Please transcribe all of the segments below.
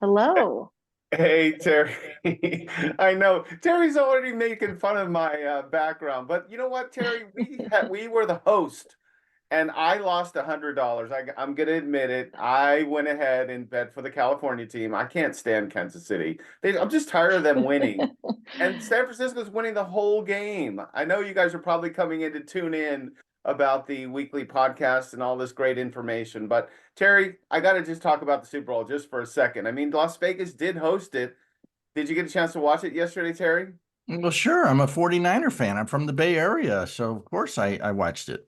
Hello. Hey Terry, I know Terry's already making fun of my background, but you know what, Terry? We were the host, and I lost $100. I'm gonna admit it. I went ahead and bet for the California team. I can't stand Kansas City. I'm just tired of them winning, and San Francisco's winning the whole game. I know you guys are probably coming in to tune in about the weekly podcast and all this great information, but Terry, I got to just talk about the Super Bowl just for a second. I mean, Las Vegas did host it. Did you get a chance to watch it yesterday, Terry? Well, sure. I'm a 49er fan. I'm from the Bay Area, so of course I watched it.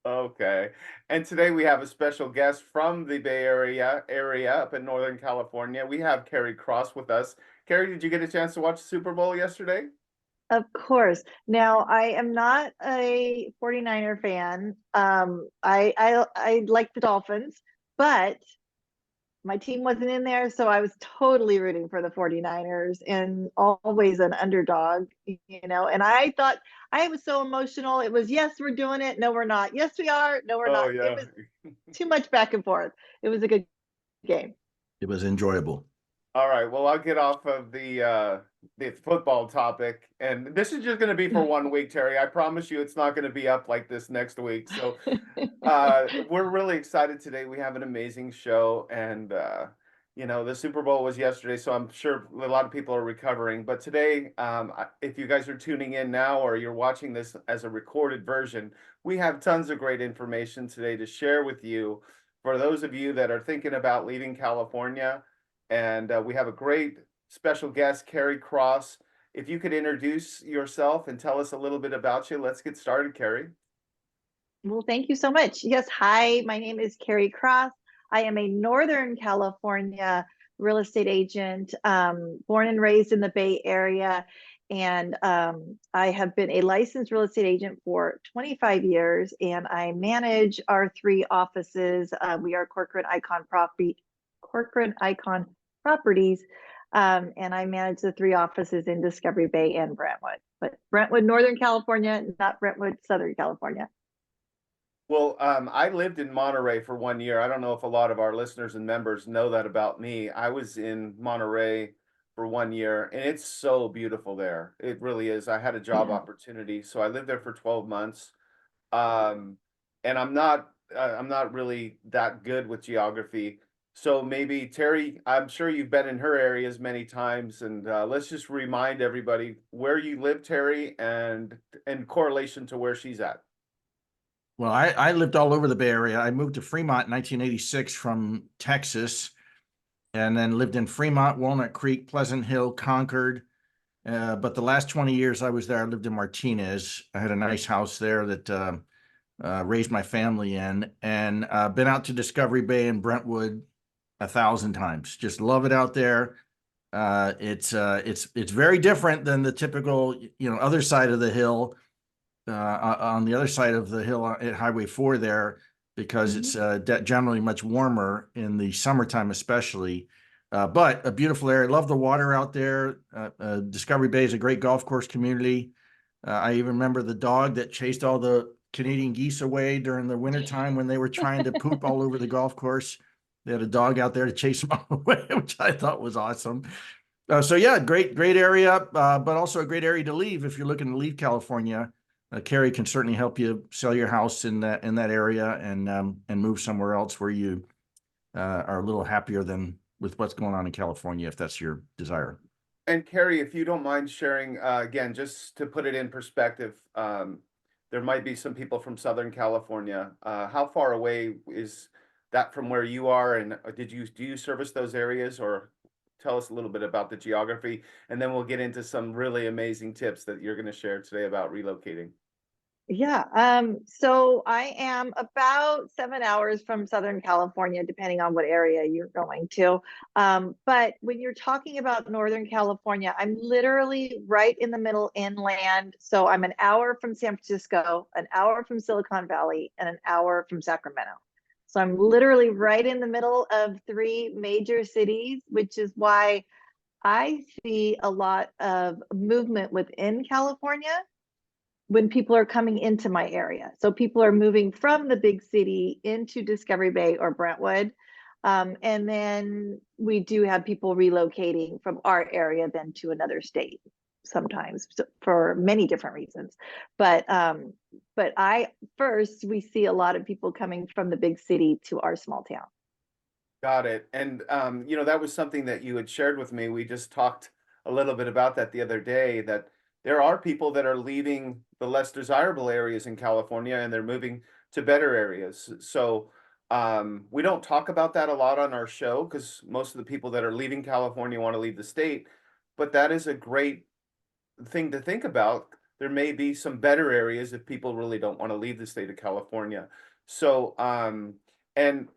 Okay. And today we have a special guest from the Bay Area up in Northern California. We have Kari Cross with us. Kari, did you get a chance to watch the Super Bowl yesterday? Of course. Now, I am not a 49er fan. I like the Dolphins, but my team wasn't in there, so I was totally rooting for the 49ers and always an underdog, And I thought I was so emotional. It was, yes, we're doing it. No, we're not. Yes, we are. No, we're Oh not. It yeah. was too much back and forth. It was a good game. It was enjoyable. All right. Well, I'll get off of the football topic, and this is just going to be for 1 week, Terry. I promise you, it's not going to be up like this next week. So, we're really excited today. We have an amazing show, and the Super Bowl was yesterday, so I'm sure a lot of people are recovering. But today, if you guys are tuning in now or you're watching this as a recorded version, we have tons of great information today to share with you. For those of you that are thinking about leaving California, and we have a great special guest, Kari Cross. If you could introduce yourself and tell us a little bit about you, let's get started, Kari. Well, thank you so much. Yes, hi, my name is Kari Cross. I am a Northern California real estate agent, born and raised in the Bay Area. And I have been a licensed real estate agent for 25 years, and I manage our three offices. We are Corcoran Icon Properties, and I manage the three offices in Discovery Bay and Brentwood. But Brentwood, Northern California, not Brentwood, Southern California. Well, I lived in Monterey for 1 year. I don't know if a lot of our listeners and members know that about me. I was in Monterey for 1 year, and it's so beautiful there. It really is. I had a job Yeah. opportunity, so I lived there for 12 months. Um, and I'm not really that good with geography. So maybe Terry, I'm sure you've been in her areas many times, and let's just remind everybody where you live, Terry, and in correlation to where she's at. Well, I lived all over the Bay Area. I moved to Fremont in 1986 from Texas, and then lived in Fremont, Walnut Creek, Pleasant Hill, Concord. But the last 20 years I was there, I lived in Martinez. I had a nice house there that raised my family in, and been out to Discovery Bay and Brentwood 1,000 times. Just love it out there. It's very different than the typical, other side of the hill. On the other side of the hill at Highway 4 there, because it's generally much warmer in the summertime, especially. But a beautiful area. Love the water out there. Discovery Bay is a great golf course community. I even remember the dog that chased all the Canadian geese away during the wintertime when they were trying to poop all over the golf course. They had a dog out there to chase them all away, which I thought was awesome. So yeah, great area, but also a great area to leave if you're looking to leave California. Kari can certainly help you sell your house in that area and move somewhere else where you are a little happier than with what's going on in California, if that's your desire. And Kari, if you don't mind sharing, again, just to put it in perspective, there might be some people from Southern California. How far away is that from where you are? And do you service those areas, or tell us a little bit about the geography, and then we'll get into some really amazing tips that you're going to share today about relocating. Yeah. So I am about 7 hours from Southern California, depending on what area you're going to. But when you're talking about Northern California, I'm literally right in the middle inland. So I'm an hour from San Francisco, an hour from Silicon Valley, and an hour from Sacramento. So I'm literally right in the middle of three major cities, which is why I see a lot of movement within California when people are coming into my area. So people are moving from the big city into Discovery Bay or Brentwood. And then we do have people relocating from our area then to another state sometimes for many different reasons. But first we see a lot of people coming from the big city to our small town. Got it. And that was something that you had shared with me. We just talked a little bit about that the other day, that there are people that are leaving the less desirable areas in California and they're moving to better areas. So we don't talk about that a lot on our show because most of the people that are leaving California want to leave the state. But that is a great thing to think about. There may be some better areas if people really don't want to leave the state of California. So, and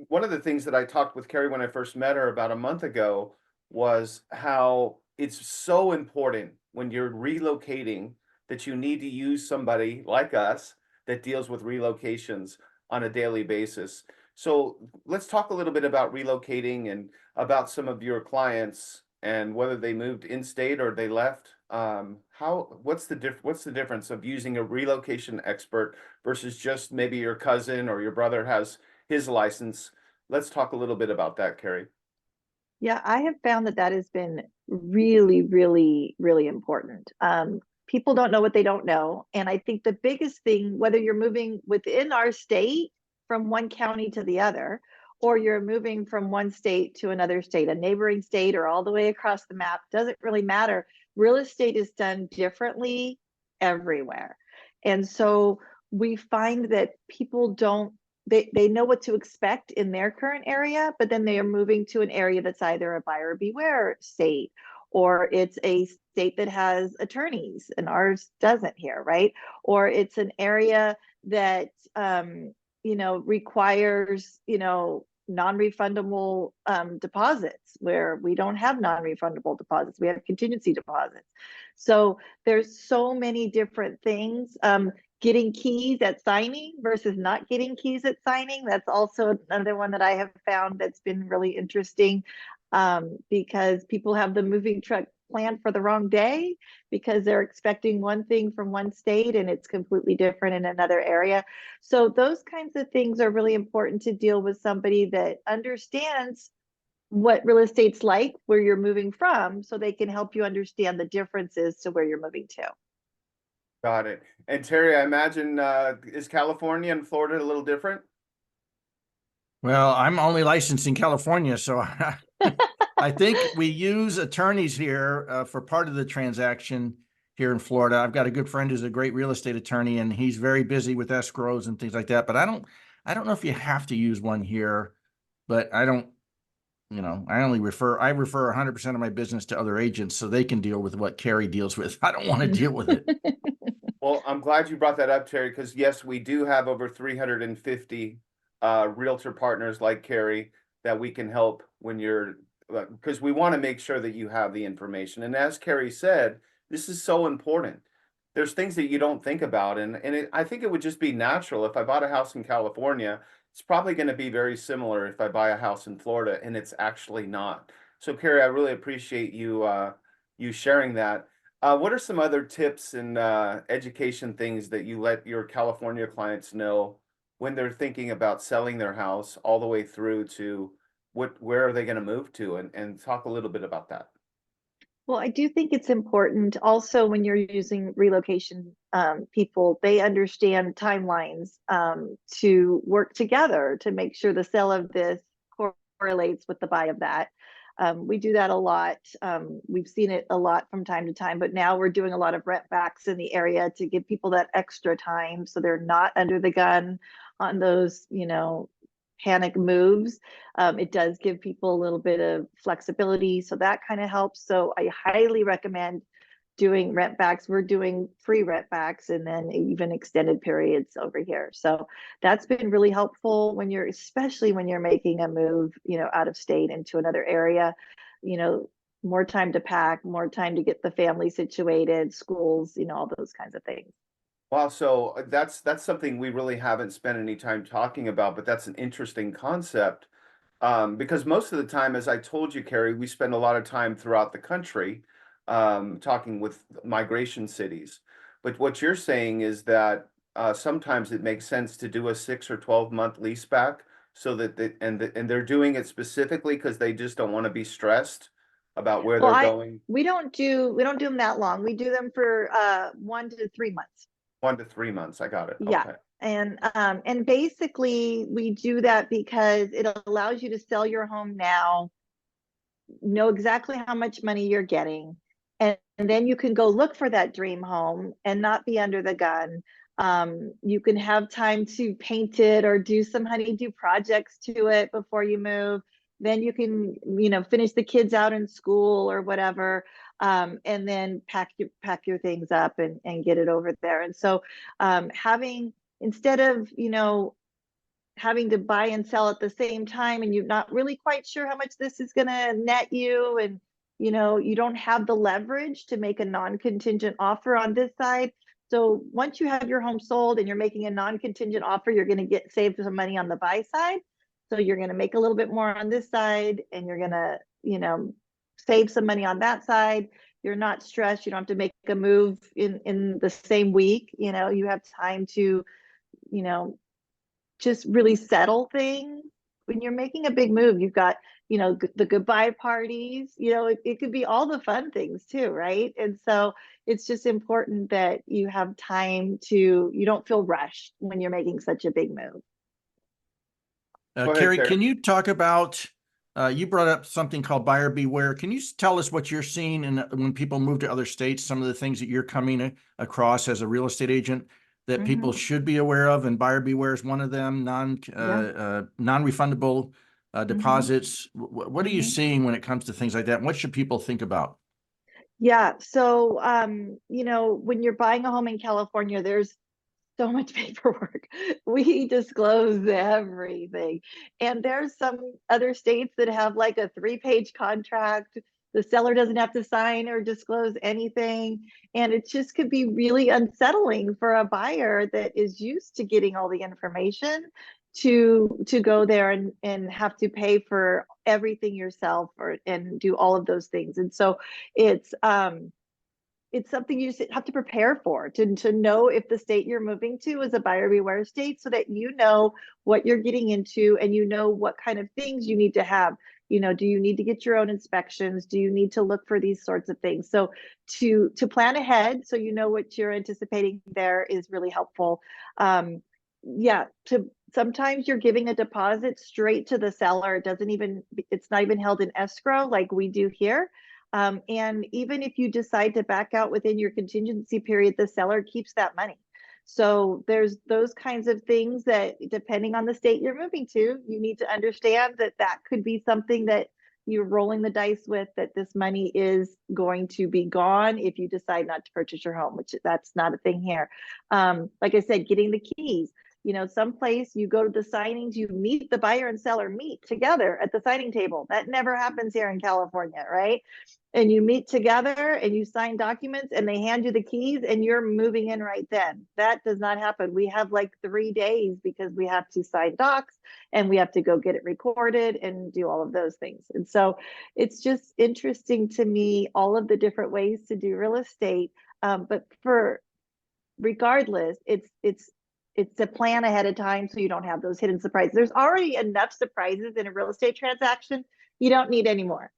one of the things that I talked with Kari when I first met her about a month ago was how it's so important when you're relocating that you need to use somebody like us that deals with relocations on a daily basis. So let's talk a little bit about relocating and about some of your clients and whether they moved in state or they left. What's the difference of using a relocation expert versus just maybe your cousin or your brother has his license? Let's talk a little bit about that, Kari. Yeah, I have found that has been really, really, really important. People don't know what they don't know. And I think the biggest thing, whether you're moving within our state from one county to the other, or you're moving from one state to another state, a neighboring state, or all the way across the map, doesn't really matter. Real estate is done differently everywhere. And so we find that people don't they know what to expect in their current area, but then they are moving to an area that's either a buyer beware state, or it's a state that has attorneys and ours doesn't here, right? Or it's an area that requires non-refundable deposits, where we don't have non-refundable deposits, we have contingency deposits. So there's so many different things. Getting keys at signing versus not getting keys at signing, that's also another one that I have found that's been really interesting, because people have the moving truck planned for the wrong day because they're expecting one thing from one state and it's completely different in another area. So those kinds of things are really important to deal with somebody that understands what real estate's like where you're moving from, so they can help you understand the differences to where you're moving to. Got it. And Terry, I imagine, is California and Florida a little different? Well, I'm only licensed in California, so I think we use attorneys here for part of the transaction here in Florida. I've got a good friend who's a great real estate attorney, and he's very busy with escrows and things like that. But I don't know if you have to use one here, but I refer 100% of my business to other agents so they can deal with what Kari deals with. I don't want to deal with it. Well, I'm glad you brought that up, Terry, because yes, we do have over 350 realtor partners like Kari that we can help when you're, because we want to make sure that you have the information. And as Kari said, this is so important. There's things that you don't think about. And I think it would just be natural. If I bought a house in California, it's probably going to be very similar if I buy a house in Florida, and it's actually not. So Kari, I really appreciate you sharing that. What are some other tips and education things that you let your California clients know when they're thinking about selling their house all the way through to where are they going to move to, and talk a little bit about that? Well, I do think it's important also when you're using relocation people, they understand timelines to work together to make sure the sale of this correlates with the buy of that. We do that a lot. We've seen it a lot from time to time, but now we're doing a lot of rent backs in the area to give people that extra time so they're not under the gun on those, panic moves. It does give people a little bit of flexibility, so that kind of helps. So I highly recommend doing rent backs. We're doing free rent backs and then even extended periods over here. So that's been really helpful especially when you're making a move, out of state into another area, more time to pack, more time to get the family situated, schools, all those kinds of things. Wow, so that's something we really haven't spent any time talking about, but that's an interesting concept. Because most of the time, as I told you, Kari, we spend a lot of time throughout the country talking with migration cities. But what you're saying is that sometimes it makes sense to do a 6 or 12 month lease back so that and they're doing it specifically because they just don't want to be stressed about where Well, they're going? we don't do them that long. We do them for 1 to 3 months. 1 to 3 months. I got it. Yeah. Okay. And basically we do that because it allows you to sell your home now, know exactly how much money you're getting, and then you can go look for that dream home and not be under the gun. You can have time to paint it or do some honeydew projects to it before you move. Then you can, finish the kids out in school or whatever, and then pack your things up and get it over there. And so, having instead of having to buy and sell at the same time, and you're not really quite sure how much this is going to net you, and you don't have the leverage to make a non-contingent offer on this side. So once you have your home sold and you're making a non-contingent offer, you're going to save some money on the buy side. So you're going to make a little bit more on this side, and you're going to save some money on that side. You're not stressed. You don't have to make a move in the same week. You have time to just really settle things. When you're making a big move, you've got the goodbye parties. It could be all the fun things too, right? And so it's just important that you have time you don't feel rushed when you're making such a big move. Go ahead, Kari, Terry. can you talk about, you brought up something called buyer beware. Can you tell us what you're seeing when people move to other states, some of the things that you're coming across as a real estate agent that people should be aware of, and buyer beware is one of them, non-refundable deposits. What are you seeing when it comes to things like that? And what should people think about? Yeah. So, when you're buying a home in California, there's so much paperwork. We disclose everything. And there's some other states that have like a 3-page contract. The seller doesn't have to sign or disclose anything. And it just could be really unsettling for a buyer that is used to getting all the information to go there and have to pay for everything yourself and do all of those things. And so it's something you just have to prepare for, to know if the state you're moving to is a buyer beware state, so that you know what you're getting into and what kind of things you need to have. Do you need to get your own inspections? Do you need to look for these sorts of things? So to plan ahead so you know what you're anticipating there is really helpful. Sometimes you're giving a deposit straight to the seller. It's not even held in escrow like we do here. And even if you decide to back out within your contingency period, the seller keeps that money. So there's those kinds of things that, depending on the state you're moving to, you need to understand that could be something that you're rolling the dice with, that this money is going to be gone if you decide not to purchase your home, which that's not a thing here. Like I said, getting the keys. Someplace you go to the signings, you meet the buyer and seller meet together at the signing table. That never happens here in California, right? And you meet together and you sign documents and they hand you the keys and you're moving in right then. That does not happen. We have like 3 days because we have to sign docs and we have to go get it recorded and do all of those things. And so it's just interesting to me, all of the different ways to do real estate. But regardless, it's a plan ahead of time so you don't have those hidden surprises. There's already enough surprises in a real estate transaction. You don't need any more.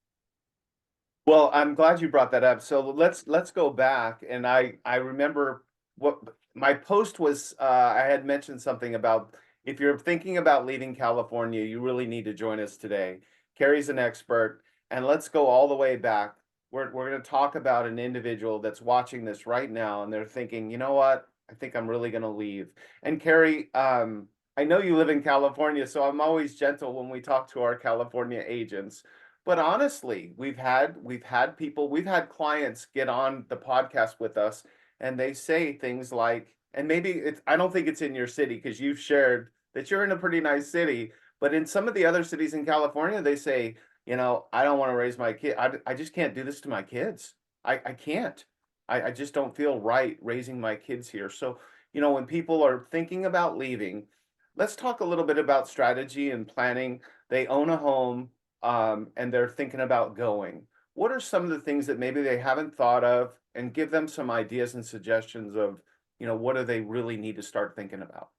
Well, I'm glad you brought that up. So let's go back, and I remember what my post was. I had mentioned something about, if you're thinking about leaving California, you really need to join us today. Kari's an expert, and let's go all the way back. We're going to talk about an individual that's watching this right now, and they're thinking, you know what? I think I'm really going to leave. And Kari, I know you live in California, so I'm always gentle when we talk to our California agents. But honestly, we've had clients get on the podcast with us, and they say things like, and maybe I don't think it's in your city because you've shared that you're in a pretty nice city, but in some of the other cities in California, they say, I don't want to raise my kid. I just can't do this to my kids. I can't. I just don't feel right raising my kids here. So, when people are thinking about leaving, let's talk a little bit about strategy and planning. They own a home, and they're thinking about going. What are some of the things that maybe they haven't thought of, and give them some ideas and suggestions of, what do they really need to start thinking about?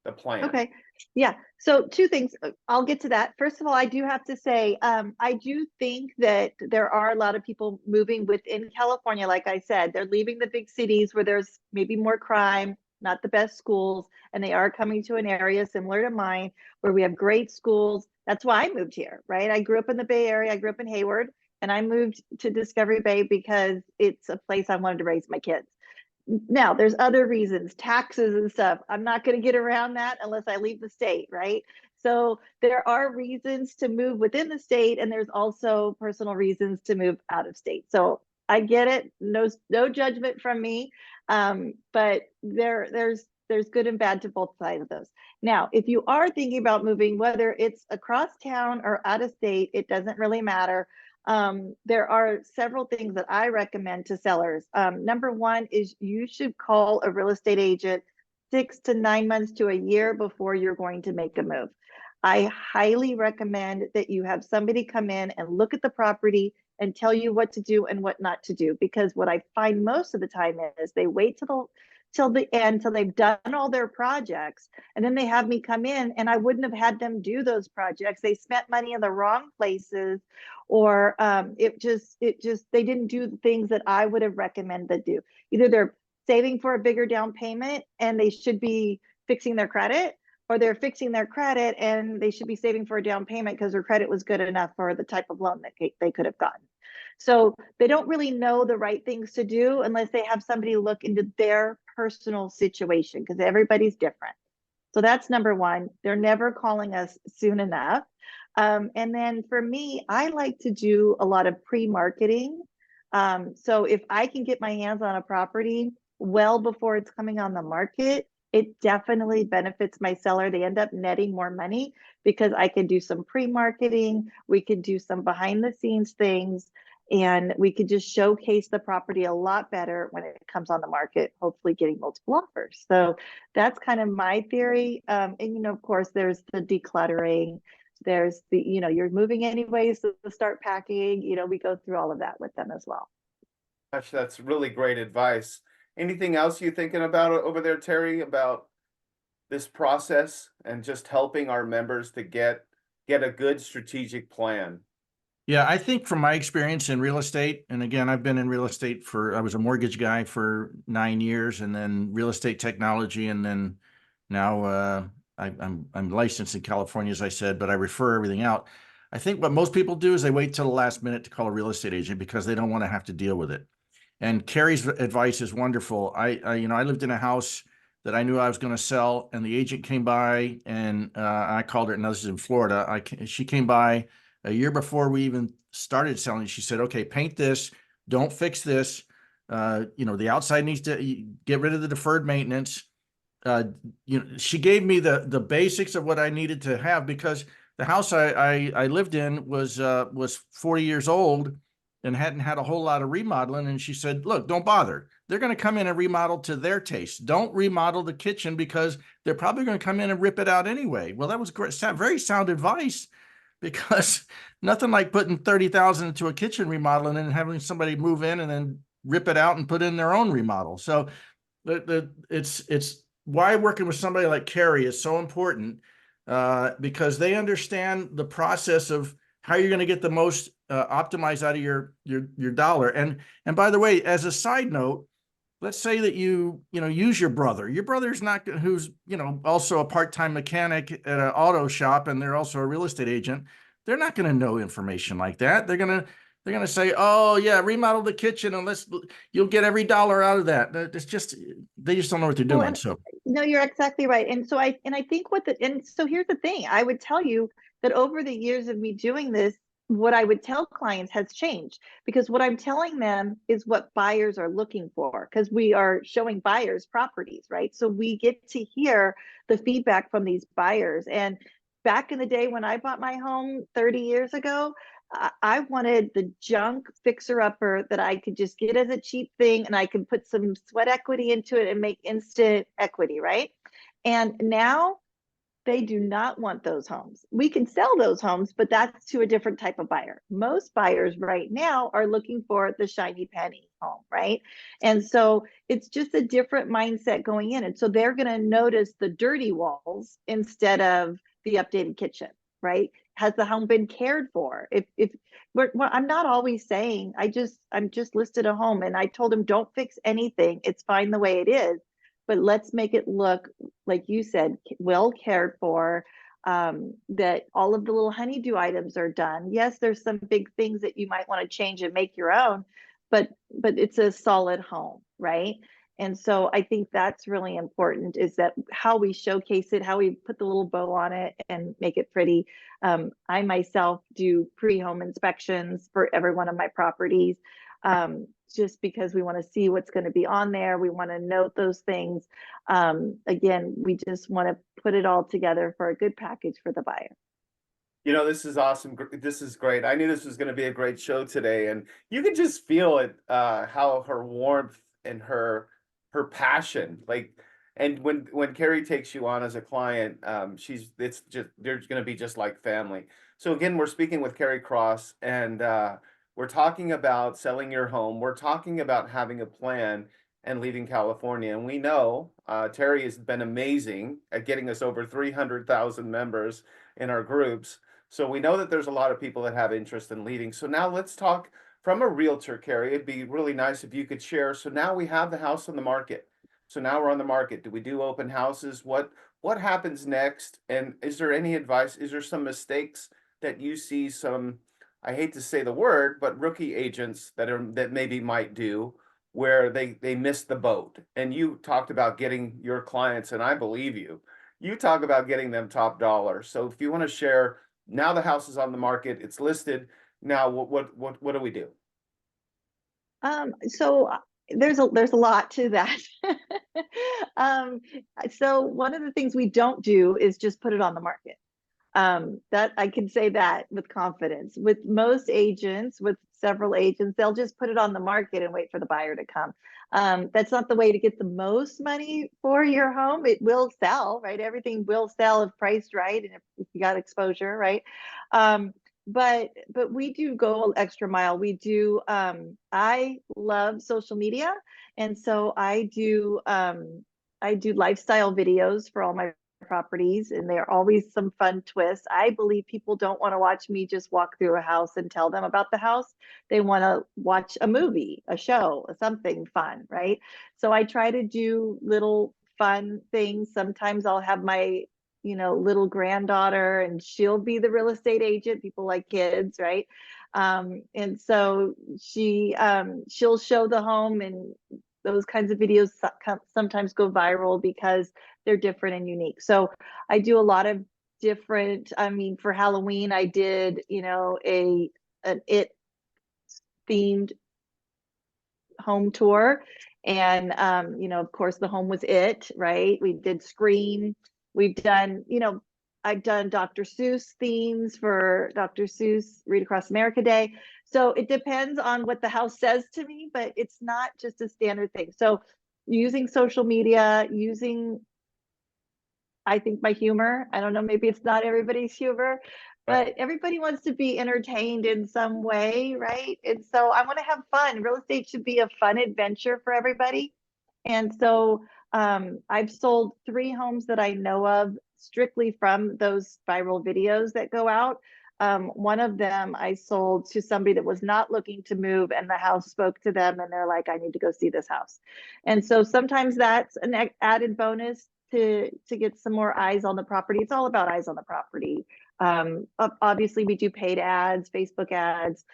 the plan. Okay. Yeah. So two things. I'll get to that. First of all, I do have to say, I do think that there are a lot of people moving within California. Like I said, they're leaving the big cities where there's maybe more crime, not the best schools, and they are coming to an area similar to mine where we have great schools. That's why I moved here, right? I grew up in the Bay Area. I grew up in Hayward, and I moved to Discovery Bay because it's a place I wanted to raise my kids. Now, there's other reasons, taxes and stuff. I'm not going to get around that unless I leave the state, right? So there are reasons to move within the state, and there's also personal reasons to move out of state. So I get it. No judgment from me. But there's good and bad to both sides of those. Now, if you are thinking about moving, whether it's across town or out of state, it doesn't really matter. There are several things that I recommend to sellers. Number one is you should call a real estate agent 6 to 9 months to a year before you're going to make a move. I highly recommend that you have somebody come in and look at the property and tell you what to do and what not to do. Because what I find most of the time is they wait till the end, till they've done all their projects, and then they have me come in, and I wouldn't have had them do those projects. They spent money in the wrong places, or it just they didn't do the things that I would have recommended they do. Either they're saving for a bigger down payment and they should be fixing their credit, or they're fixing their credit and they should be saving for a down payment because their credit was good enough for the type of loan that they could have gotten. So they don't really know the right things to do unless they have somebody look into their personal situation, because everybody's different. So that's number one. They're never calling us soon enough. And then for me, I like to do a lot of pre-marketing. So if I can get my hands on a property well before it's coming on the market, it definitely benefits my seller. They end up netting more money because I can do some pre-marketing. We can do some behind the scenes things, and we could just showcase the property a lot better when it comes on the market, hopefully getting multiple offers. So that's kind of my theory. And, of course, there's the decluttering. There's the, you're moving anyways, so start packing. We go through all of that with them as well. Gosh, that's really great advice. Anything else you thinking about over there, Terry, about this process and just helping our members to get a good strategic plan? Yeah, I think from my experience in real estate, and again, I've been in real estate I was a mortgage guy for 9 years, and then real estate technology, and then now I'm licensed in California, as I said, but I refer everything out. I think what most people do is they wait till the last minute to call a real estate agent because they don't want to have to deal with it. And Kari's advice is wonderful. I lived in a house that I knew I was going to sell, and the agent came by, and I called her. Now this is in Florida. She came by a year before we even started selling. She said, "Okay, paint this. Don't fix this. The outside needs to get rid of the deferred maintenance." She gave me the basics of what I needed to have, because the house I lived in was 40 years old and hadn't had a whole lot of remodeling. And she said, "Look, don't bother. They're going to come in and remodel to their taste. Don't remodel the kitchen because they're probably going to come in and rip it out anyway." Well, that was great, very sound advice, because nothing like putting $30,000 into a kitchen remodel and then having somebody move in and then rip it out and put in their own remodel. So it's why working with somebody like Kari is so important, because they understand the process of how you're going to get the most optimized out of your dollar. And by the way, as a side note, let's say that you use your brother. Your brother's not, who's also a part-time mechanic at an auto shop, and they're also a real estate agent. They're not going to know information like that. They're going to say, "Oh yeah, remodel the kitchen and you'll get every dollar out of that." It's just, they just don't know what they're doing. So no, you're exactly right. And so I think so here's the thing. I would tell you that over the years of me doing this, what I would tell clients has changed, because what I'm telling them is what buyers are looking for, because we are showing buyers properties, right? So we get to hear the feedback from these buyers. And back in the day when I bought my home 30 years ago, I wanted the junk fixer-upper that I could just get as a cheap thing, and I could put some sweat equity into it and make instant equity, right? And now They do not want those homes. We can sell those homes, but that's to a different type of buyer. Most buyers right now are looking for the shiny penny home, right? And so it's just a different mindset going in. And so they're going to notice the dirty walls instead of the updated kitchen, right? Has the home been cared for? If I'm not always saying, I'm just listed a home and I told him, don't fix anything. It's fine the way it is, but let's make it look, like you said, well cared for, that all of the little honeydew items are done. Yes, there's some big things that you might want to change and make your own, but it's a solid home, right? And so I think that's really important, is that how we showcase it, how we put the little bow on it and make it pretty. I myself do pre-home inspections for every one of my properties, just because we want to see what's going to be on there. We want to note those things. Again, we just want to put it all together for a good package for the buyer. You know, this is awesome. This is great. I knew this was going to be a great show today, and you can just feel it, how her warmth and her passion, like, and when Kari takes you on as a client, it's just, they're going to be just like family. So again, we're speaking with Kari Cross, and we're talking about selling your home. We're talking about having a plan and leaving California. And we know Terry has been amazing at getting us over 300,000 members in our groups. So we know that there's a lot of people that have interest in leading. So now let's talk from a realtor, Kari. It'd be really nice if you could share. So now we have the house on the market. So now we're on the market. Do we do open houses? What happens next? And is there any advice? Is there some mistakes that you see, some, I hate to say the word, but rookie agents that maybe might do, where they miss the boat? And you talked about getting your clients, and I believe you. You talk about getting them top dollar. So if you want to share, now the house is on the market, it's listed. Now what do we do? So there's a lot to that. um, so one of the things we don't do is just put it on the market. That I can say that with confidence. With most agents, with several agents, they'll just put it on the market and wait for the buyer to come. That's not the way to get the most money for your home. It will sell, right? Everything will sell if priced right and if you got exposure, right? But we do go extra mile. We do. I love social media, and so I do lifestyle videos for all my properties, and they're always some fun twists. I believe people don't want to watch me just walk through a house and tell them about the house. They want to watch a movie, a show, something fun, right? So I try to do little fun things. Sometimes I'll have my little granddaughter and she'll be the real estate agent. People like kids, right? And so she'll show the home, and those kinds of videos sometimes go viral because they're different and unique. So I do a lot of different, I mean, for Halloween, I did, an it themed home tour. And, of course the home was it, right? We did Scream. We've done, I've done Dr. Seuss themes for Dr. Seuss Read Across America Day. So it depends on what the house says to me, but it's not just a standard thing. So using social media, using, I think, my humor. I don't know, maybe it's not everybody's humor, but everybody wants to be entertained in some way, right? And so I want to have fun. Real estate should be a fun adventure for everybody. And so I've sold 3 homes that I know of strictly from those viral videos that go out. One of them I sold to somebody that was not looking to move, and the house spoke to them, and they're like, I need to go see this house. And so sometimes that's an added bonus to get some more eyes on the property. It's all about eyes on the property. Obviously we do paid ads, Facebook ads.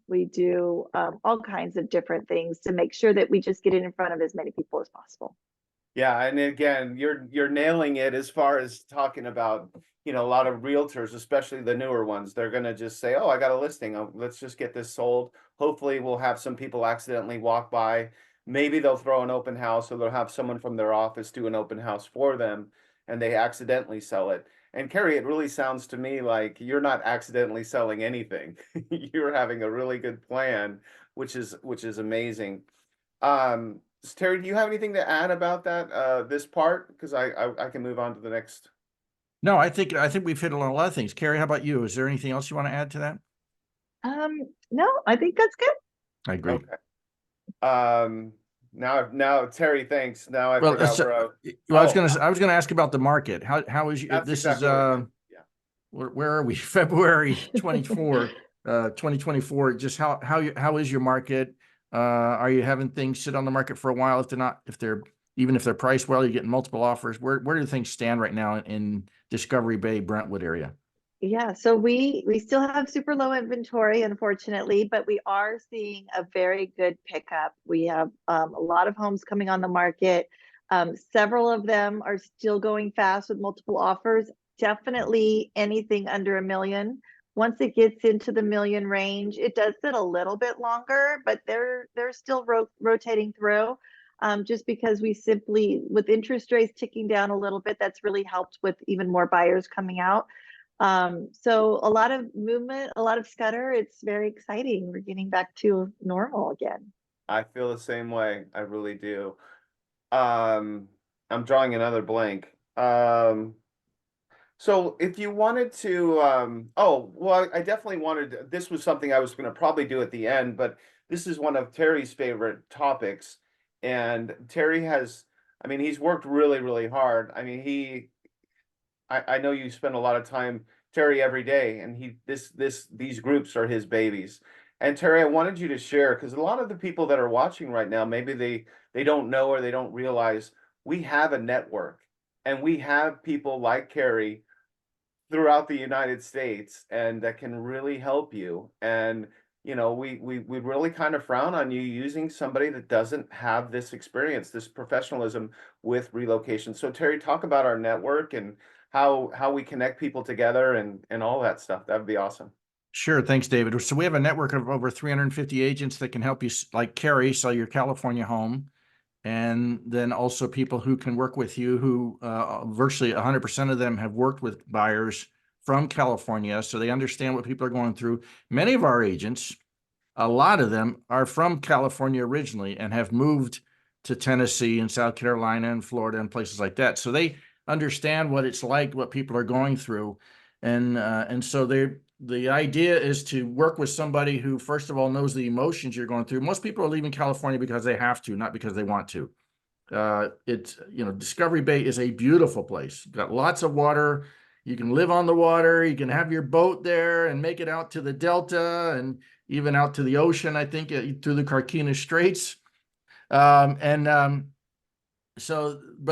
We do all kinds of different things to make sure that we just get it in front of as many people as possible. Yeah, and again, you're nailing it as far as talking about, a lot of realtors, especially the newer ones. They're gonna just say, "Oh, I got a listing. Oh, let's just get this sold." Hopefully, we'll have some people accidentally walk by. Maybe they'll throw an open house, or they'll have someone from their office do an open house for them, and they accidentally sell it. And Kari, it really sounds to me like you're not accidentally selling anything. You're having a really good plan, which is amazing. Terry, do you have anything to add about that, this part? Because I can move on to the next. No, I think we've hit on a lot of things. Carrie, how about you? Is there anything else you want to add to that? No, I think that's good. I agree. Okay. Now Terry, thanks. Now I Well, forgot where I. well, Oh, I was gonna ask about the market. How is you, that's this is exactly what I was gonna. Yeah. where are we? February 2024. Just how is your market? Are you having things sit on the market for a while? Even if they're priced well, you're getting multiple offers. Where do things stand right now in Discovery Bay, Brentwood area? Yeah, so we still have super low inventory, unfortunately, but we are seeing a very good pickup. We have a lot of homes coming on the market. Several of them are still going fast with multiple offers. Definitely anything under a million. Once it gets into the million range, it does sit a little bit longer, but they're still rotating through. Just because we simply, with interest rates ticking down a little bit, that's really helped with even more buyers coming out. So a lot of movement, a lot of scutter. It's very exciting. We're getting back to normal again. I feel the same way. I really do. Um, I'm drawing another blank. So if you wanted to, oh, well, I definitely wanted, this was something I was going to probably do at the end, but this is one of Terry's favorite topics. And Terry has, I mean, he's worked really, really hard. I mean, I know you spend a lot of time, Terry, every day, and these groups are his babies. And Terry, I wanted you to share, because a lot of the people that are watching right now, maybe they don't know or they don't realize we have a network and we have people like Carrie throughout the United States and that can really help you. And we really kind of frown on you using somebody that doesn't have this experience, this professionalism with relocation. So Terry, talk about our network and how we connect people together and all that stuff. That would be awesome. Sure. Thanks, David. So we have a network of over 350 agents that can help you, like Carrie, sell your California home. And then also people who can work with you who virtually 100% of them have worked with buyers from California. So they understand what people are going through. Many of our agents, a lot of them are from California originally and have moved to Tennessee and South Carolina and Florida and places like that. So they understand what it's like, what people are going through. And so the idea is to work with somebody who, first of all, knows the emotions you're going through. Most people are leaving California because they have to, not because they want to. Discovery Bay is a beautiful place. Got lots of water. You can live on the water. You can have your boat there and make it out to the Delta and even out to the ocean, I think, through the Carquinez Straits. But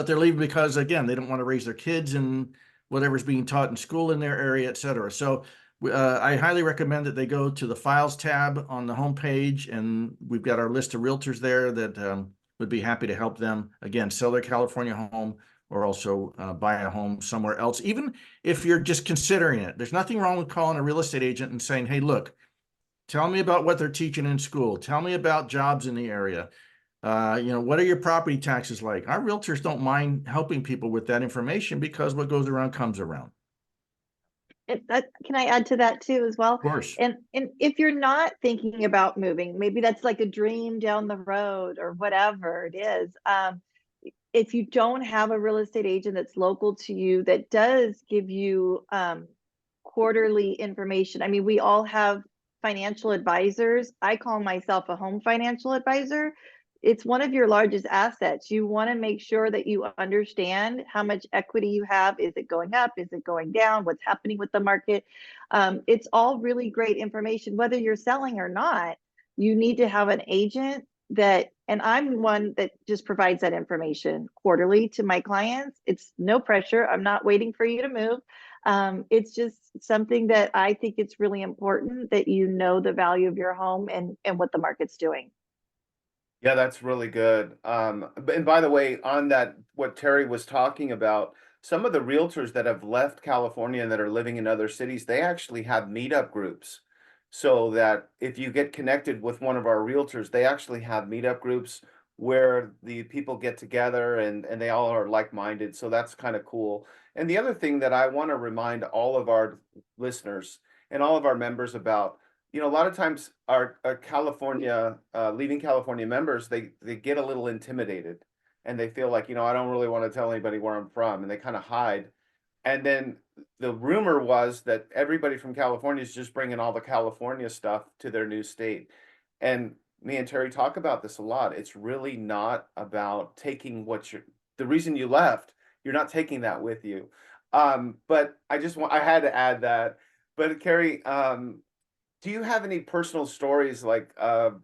they're leaving because, again, they don't want to raise their kids and whatever's being taught in school in their area, et cetera. So I highly recommend that they go to the Files tab on the homepage, and we've got our list of realtors there that would be happy to help them, again, sell their California home or also buy a home somewhere else. Even if you're just considering it, there's nothing wrong with calling a real estate agent and saying, hey, look, tell me about what they're teaching in school. Tell me about jobs in the area. What are your property taxes like? Our realtors don't mind helping people with that information because what goes around comes around. Can I add to that too as well? Of course. And if you're not thinking about moving, maybe that's like a dream down the road or whatever it is. If you don't have a real estate agent that's local to you that does give you quarterly information. I mean, we all have financial advisors. I call myself a home financial advisor. It's one of your largest assets. You want to make sure that you understand how much equity you have. Is it going up? Is it going down? What's happening with the market? It's all really great information. Whether you're selling or not, you need to have an agent that, and I'm one that just provides that information quarterly to my clients. It's no pressure. I'm not waiting for you to move. It's just something that I think it's really important that you know the value of your home and what the market's doing. Yeah, that's really good. And by the way, on that, what Terry was talking about, some of the realtors that have left California and that are living in other cities, they actually have meetup groups. So that if you get connected with one of our realtors, they actually have meetup groups where the people get together and they all are like-minded. So that's kind of cool. And the other thing that I want to remind all of our listeners and all of our members about, a lot of times our California, leaving California members, they get a little intimidated and they feel like, I don't really want to tell anybody where I'm from, and they kind of hide. And then the rumor was that everybody from California is just bringing all the California stuff to their new state. And me and Terry talk about this a lot. It's really not about taking what you're, the reason you left, you're not taking that with you. But I had to add that. But Carrie, do you have any personal stories like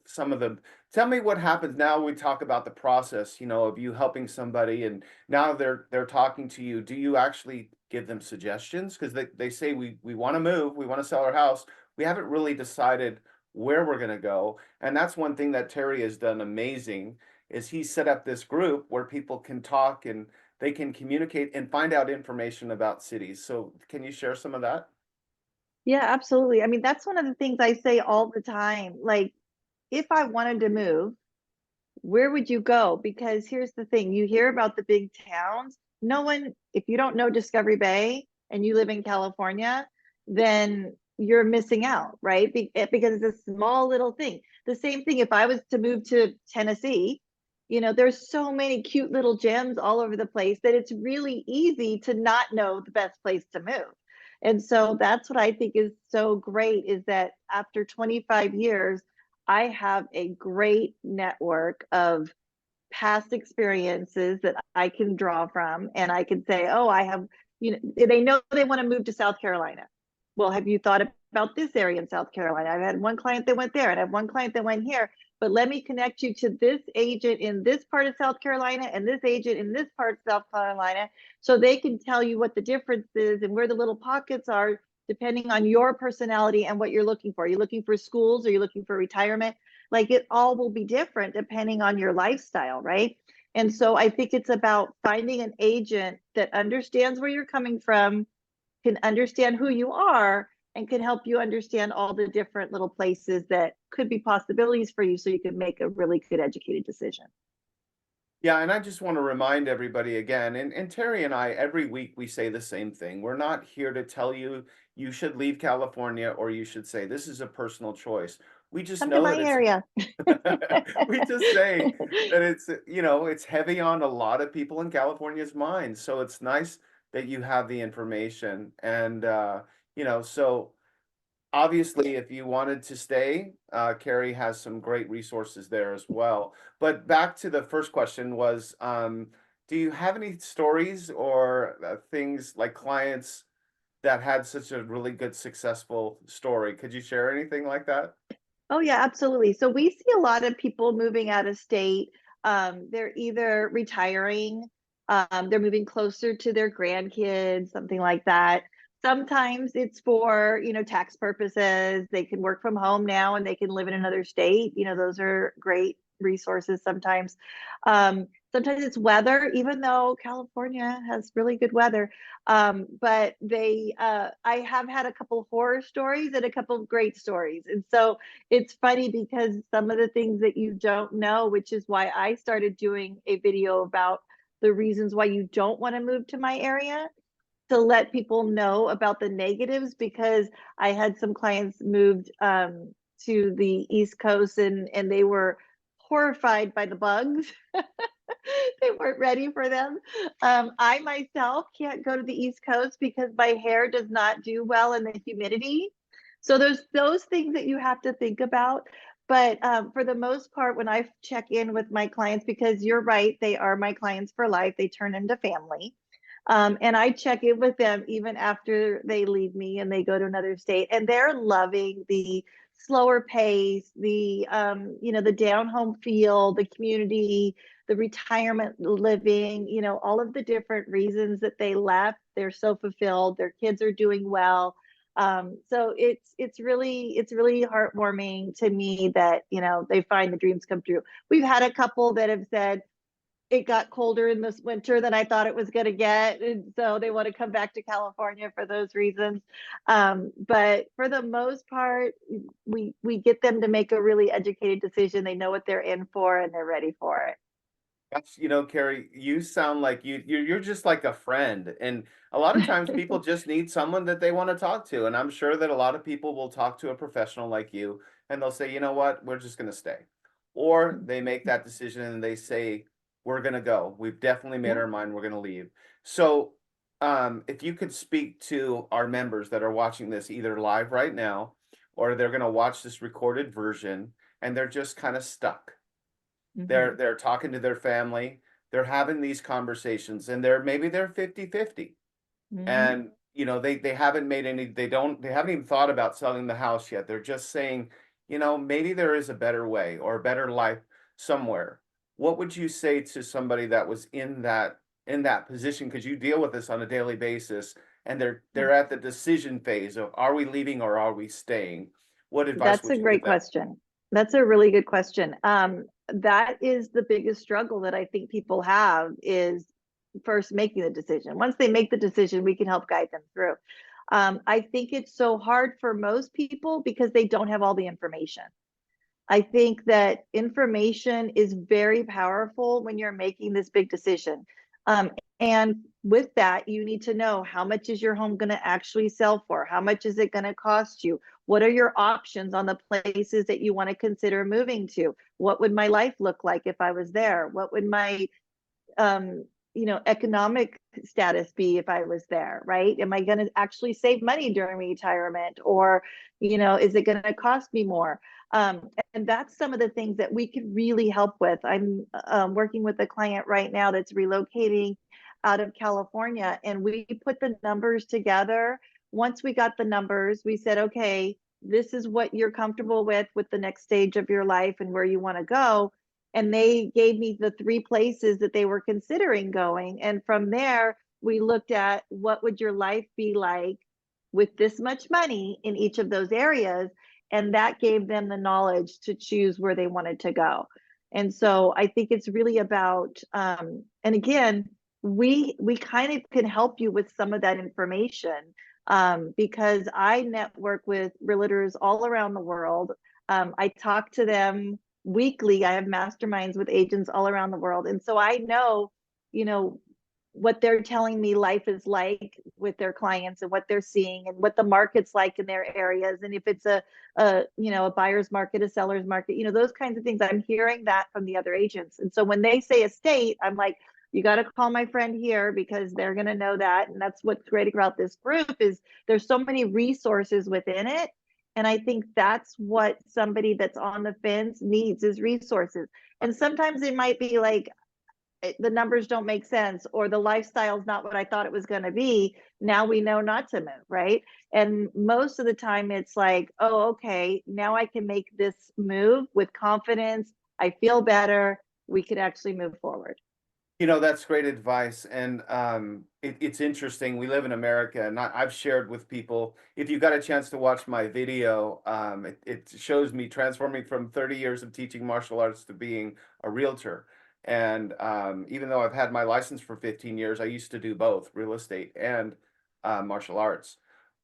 some of them? Tell me what happens now. We talk about the process, you know, of you helping somebody, and now they're talking to you. Do you actually give them suggestions? Because they say we want to move, we want to sell our house. We haven't really decided where we're going to go, and that's one thing that Terry has done amazing is he set up this group where people can talk and they can communicate and find out information about cities. So can you share some of that? Yeah, absolutely. I mean, that's one of the things I say all the time. Like, if I wanted to move, where would you go? Because here's the thing, you hear about the big towns. No one, if you don't know Discovery Bay and you live in California, then you're missing out, right? Because it's a small little thing. The same thing if I was to move to Tennessee, you know, there's so many cute little gems all over the place that it's really easy to not know the best place to move. And so that's what I think is so great is that after 25 years, I have a great network of past experiences that I can draw from. And I can say, oh, I have, you know, they know they want to move to South Carolina. Well, have you thought about this area in South Carolina? I've had one client that went there and I have one client that went here, but let me connect you to this agent in this part of South Carolina and this agent in this part of South Carolina, so they can tell you what the difference is and where the little pockets are depending on your personality and what you're looking for. Are you looking for schools? Are you looking for retirement? Like it all will be different depending on your lifestyle, right? And so I think it's about finding an agent that understands where you're coming from, can understand who you are, and can help you understand all the different little places that could be possibilities for you so you can make a really good educated decision. Yeah, and I just want to remind everybody again, and Terry and I, every week we say the same thing. We're not here to tell you you should leave California or you should say this is a personal choice. We just Come to know my that it's area. we just say that it's, you know, it's heavy on a lot of people in California's minds. So it's nice that you have the information. And you know, so obviously, if you wanted to stay, Carrie has some great resources there as well. But back to the first question was, do you have any stories or things like clients that had such a really good, successful story? Could you share anything like that? Oh yeah, absolutely. So we see a lot of people moving out of state. They're either retiring, they're moving closer to their grandkids, something like that. Sometimes it's for, you know, tax purposes. They can work from home now and they can live in another state. You know, those are great resources sometimes. Sometimes it's weather, even though California has really good weather. But I have had a couple horror stories and a couple of great stories. And so it's funny because some of the things that you don't know, which is why I started doing a video about the reasons why you don't want to move to my area, to let people know about the negatives, because I had some clients moved to the East Coast and they were horrified by the bugs. They weren't ready for them. I myself can't go to the East Coast because my hair does not do well in the humidity. So there's those things that you have to think about. But for the most part, when I check in with my clients, because you're right, they are my clients for life, they turn into family. And I check in with them even after they leave me and they go to another state, and they're loving the slower pace, the you know, the down home feel, the community, the retirement living, you know, all of the different reasons that they left. They're so fulfilled, their kids are doing well. So it's really heartwarming to me that, you know, they find the dreams come true. We've had a couple that have said, it got colder in this winter than I thought it was going to get. And so they want to come back to California for those reasons. But for the most part, we get them to make a really educated decision. They know what they're in for and they're ready for it. That's, you know, Carrie, you sound like you're just like a friend. And a lot of times people just need someone that they want to talk to. And I'm sure that a lot of people will talk to a professional like you and they'll say, you know what, we're just going to stay. Or they make that decision and they say, we're going to go. We've definitely made Yeah. our mind, we're going to leave. So if you could speak to our members that are watching this either live right now, or they're going to watch this recorded version, and they're just kind of stuck. Mhm. They're talking to their family, they're having these conversations, and maybe they're 50-50. Mhm. And they haven't made any, they haven't even thought about selling the house yet. They're just saying, maybe there is a better way or a better life somewhere. What would you say to somebody that was in that position, because you deal with this on a daily basis, and Yeah. they're at the decision phase of, are we leaving or are we staying? What advice That's a would you give great them? question. That's a really good question. That is the biggest struggle that I think people have is first making the decision. Once they make the decision, we can help guide them through. I think it's so hard for most people because they don't have all the information. I think that information is very powerful when you're making this big decision. Um, and with that, you need to know how much is your home going to actually sell for? How much is it going to cost you? What are your options on the places that you want to consider moving to? What would my life look like if I was there? What would my um, economic status be if I was there, right? Am I going to actually save money during retirement, or, is it going to cost me more? And that's some of the things that we could really help with. I'm working with a client right now that's relocating out of California, and we put the numbers together. Once we got the numbers, we said, okay, this is what you're comfortable with the next stage of your life and where you want to go, and they gave me the 3 places that they were considering going. And from there, we looked at what would your life be like with this much money in each of those areas. And that gave them the knowledge to choose where they wanted to go. And so I think it's really about, and again, we kind of can help you with some of that information, because I network with realtors all around the world. I talk to them weekly. I have masterminds with agents all around the world. And so I know, you know, what they're telling me life is like with their clients and what they're seeing and what the market's like in their areas. And if it's a buyer's market, a seller's market, those kinds of things. I'm hearing that from the other agents. And so when they say estate, I'm like, you got to call my friend here because they're going to know that. And that's what's great about this group is there's so many resources within it. And I think that's what somebody that's on the fence needs is resources. And sometimes it might be like the numbers don't make sense or the lifestyle is not what I thought it was going to be. Now we know not to move, right? And most of the time it's like, oh, okay, now I can make this move with confidence. I feel better. We could actually move forward. That's great advice. And it's interesting. We live in America, and I've shared with people, if you got a chance to watch my video, it shows me transforming from 30 years of teaching martial arts to being a realtor. And even though I've had my license for 15 years, I used to do both real estate and martial arts.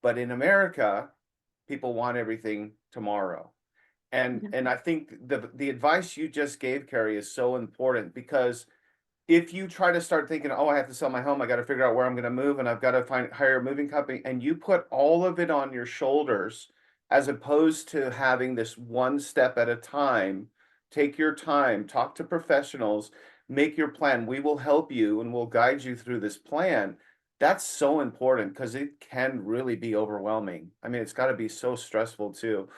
But in America, people want everything tomorrow. And I think the advice you just gave, Carrie, is so important, because if you try to start thinking, oh, I have to sell my home, I got to figure out where I'm going to move, and I've got to hire a moving company, and you put all of it on your shoulders, as opposed to having this one step at a time. Take your time, talk to professionals, make your plan. We will help you and we'll guide you through this plan. That's so important, because it can really be overwhelming. I mean, it's got to be so stressful too.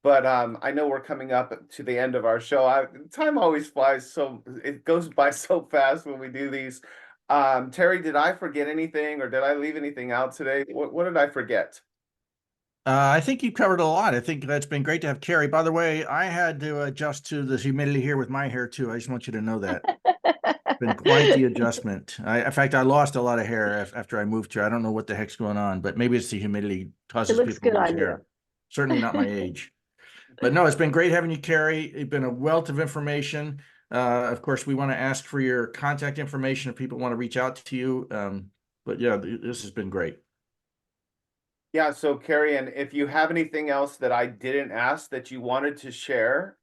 But I know we're coming up to the end of our show. Time always flies, so it goes by so fast when we do these. Terry, did I forget anything, or did I leave anything out today? What did I forget? I think you covered a lot. I think that's been great to have Carrie. By the way, I had to adjust to the humidity here with my hair too. I just want you to know that. Been quite the adjustment. In fact, I lost a lot of hair after I moved here. I don't know what the heck's going on, but maybe it's the humidity It causes looks people good to lose on you. hair. Certainly not my age. But no, it's been great having you, Carrie. It's been a wealth of information. Of course, we want to ask for your contact information if people want to reach out to you. But yeah, this has been great. Yeah, so Carrie, and if you have anything else that I didn't ask that you wanted to share,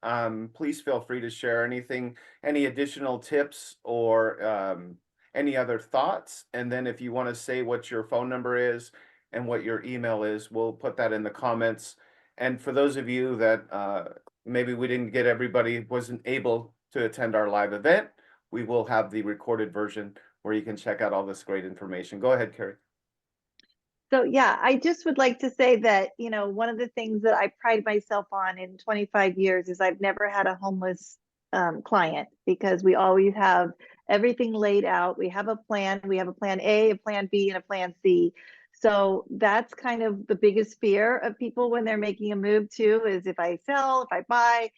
please feel free to share anything, any additional tips, or any other thoughts. And then if you want to say what your phone number is and what your email is, we'll put that in the comments. And for those of you that maybe we didn't get everybody, wasn't able to attend our live event, we will have the recorded version where you can check out all this great information. Go ahead, Carrie. So yeah, I just would like to say that, one of the things that I pride myself on in 25 years is I've never had a homeless client, because we always have everything laid out. We have a plan. We have a plan A, a plan B, and a plan C. So that's kind of the biggest fear of people when they're making a move too, is if I sell, if I buy,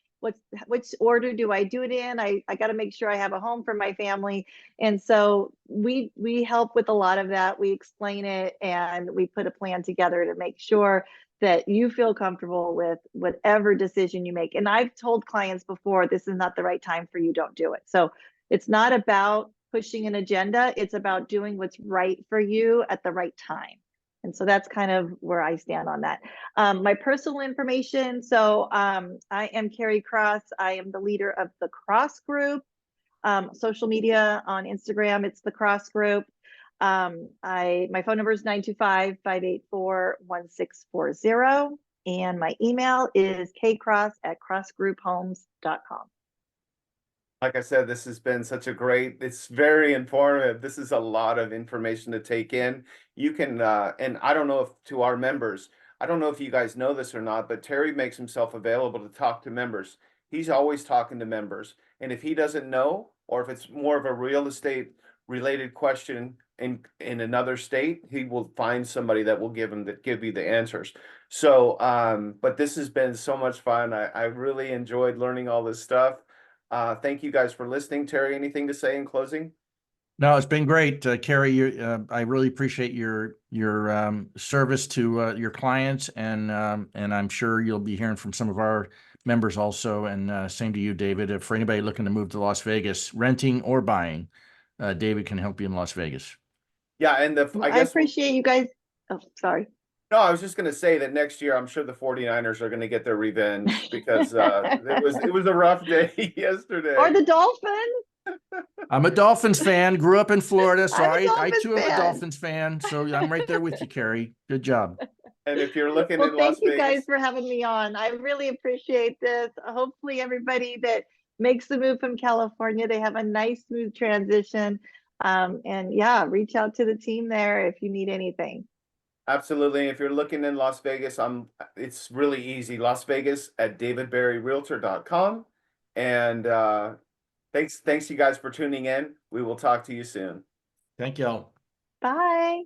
which order do I do it in? I got to make sure I have a home for my family. And so we help with a lot of that. We explain it and we put a plan together to make sure that you feel comfortable with whatever decision you make. And I've told clients before, this is not the right time for you, don't do it. So it's not about pushing an agenda, it's about doing what's right for you at the right time. And so that's kind of where I stand on that. My personal information. So I am Kari Cross. I am the leader of the Cross Group. Social media on Instagram, it's the Cross Group. My phone number is 925-584-1640. And my email is kcross@crossgrouphomes.com. Like I said, this has been such a great, it's very informative. This is a lot of information to take in. You can, and I don't know if to our members, I don't know if you guys know this or not, but Terry makes himself available to talk to members. He's always talking to members. And if he doesn't know, or if it's more of a real estate related question in another state, he will find somebody that will give you the answers. So, but this has been so much fun. I really enjoyed learning all this stuff. Thank you guys for listening. Terry, anything to say in closing? No, it's been great, Kari. I really appreciate your service to your clients, and I'm sure you'll be hearing from some of our members also. And same to you, David. For anybody looking to move to Las Vegas, renting or buying, David can help you in Las Vegas. Yeah, and I appreciate you guys. Oh, sorry. No, I was just going to say that next year, I'm sure the 49ers are going to get their revenge, because it was a rough day yesterday. Or the Dolphins. I'm a Dolphins fan, grew up in Florida, so I too am a fan. Dolphins fan. So I'm right there with you, Kari. Good job. And if you're looking Well, in Las thank you Vegas, guys for having me on. I really appreciate this. Hopefully everybody that makes the move from California, they have a nice, smooth transition. And yeah, reach out to the team there if you need anything. absolutely. If you're looking in Las Vegas, it's really easy. Las Vegas at davidberryrealtor.com. And thanks you guys for tuning in. We will talk to you soon. Thank y'all. Bye.